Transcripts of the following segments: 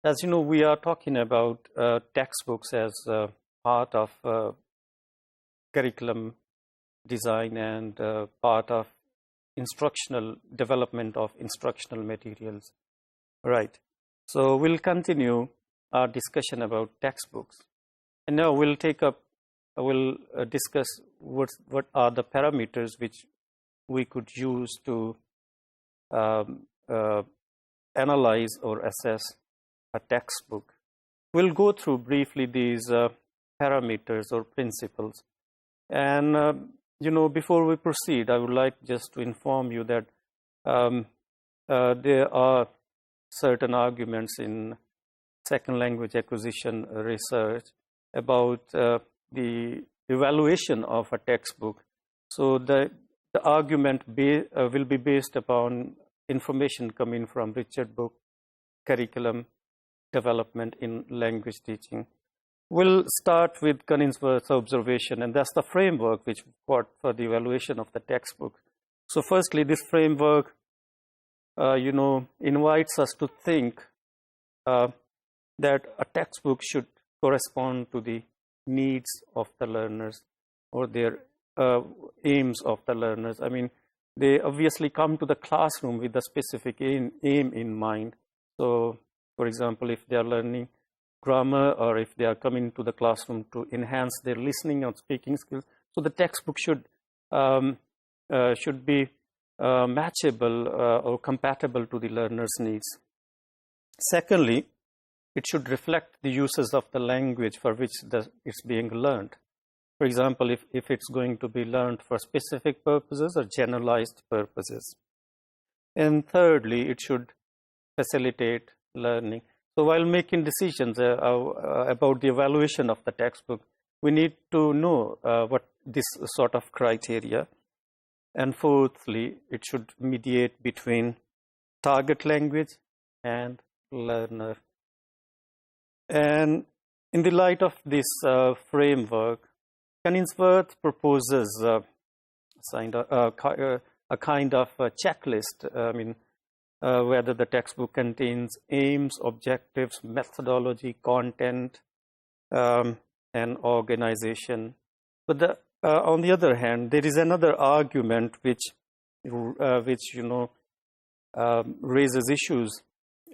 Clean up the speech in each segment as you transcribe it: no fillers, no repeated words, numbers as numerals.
As you know, we are talking about textbooks as part of curriculum design and part of instructional development of instructional materials. Right. So we'll continue our discussion about textbooks. And now we'll discuss what are the parameters which we could use to analyze or assess a textbook. We'll go through briefly these parameters or principles. And, before we proceed, I would like just to inform you that there are certain arguments in second language acquisition research about the evaluation of a textbook. So the argument will be based upon information coming from Richard Book, Curriculum Development in Language Teaching. We'll start with Canons' observation, and that's the framework which we've got for the evaluation of the textbook. So firstly, this framework, invites us to think that a textbook should correspond to the needs of the learners or their aims of the learners. I mean, they obviously come to the classroom with a specific aim in mind. So, for example, if they are learning grammar or if they are coming to the classroom to enhance their listening or speaking skills, so the textbook should be matchable or compatible to the learner's needs. Secondly, it should reflect the uses of the language for which it's being learned. For example, if it's going to be learned for specific purposes or generalized purposes. And thirdly, it should facilitate learning. So while making decisions about the evaluation of the textbook, we need to know what this sort of criteria. And fourthly, it should mediate between target language and learner. And in the light of this framework, Canons proposes a kind of a checklist. Whether the textbook contains aims, objectives, methodology, content, and organization. But on the other hand, there is another argument which raises issues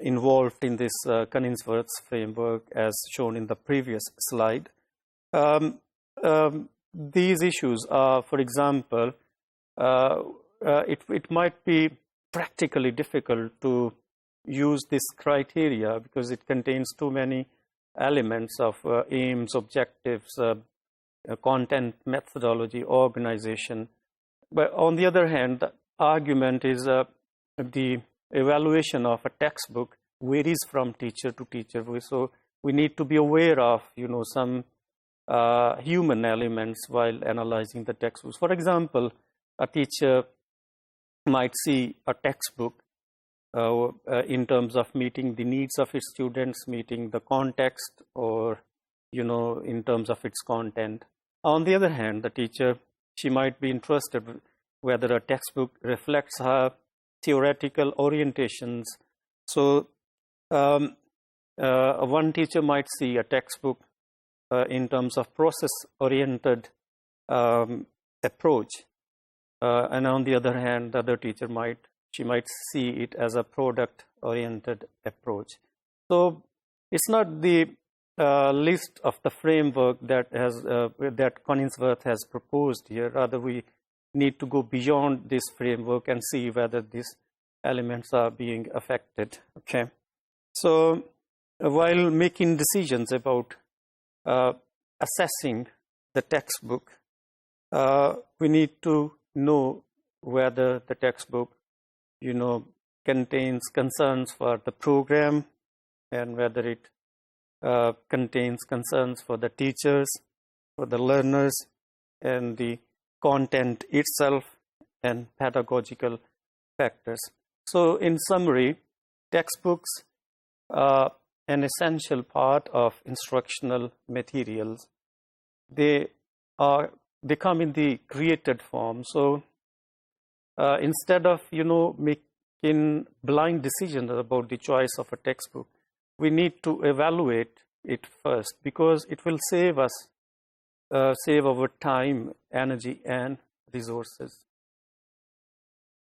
involved in this Canons framework, as shown in the previous slide. These issues are, for example, it might be practically difficult to use this criteria because it contains too many elements of aims, objectives, content, methodology, organization. But on the other hand, the argument is the evaluation of a textbook varies from teacher to teacher. So we need to be aware of, some human elements while analyzing the textbooks. For example, a teacher might see a textbook in terms of meeting the needs of its students, meeting the context, or, in terms of its content. On the other hand, the teacher, she might be interested whether a textbook reflects her theoretical orientations. So one teacher might see a textbook in terms of process-oriented approach. And on the other hand, the other teacher might see it as a product-oriented approach. So it's not the list of the framework that Canons has proposed here. Rather, we need to go beyond this framework and see whether these elements are being affected. Okay. So while making decisions about assessing the textbook, we need to know whether the textbook, contains concerns for the program and whether it contains concerns for the teachers, for the learners, and the content itself, and pedagogical factors. So in summary, textbooks are an essential part of instructional materials. They come in the created form. So instead of making blind decisions about the choice of a textbook, we need to evaluate it first, because it will save us, save our time, energy, and resources.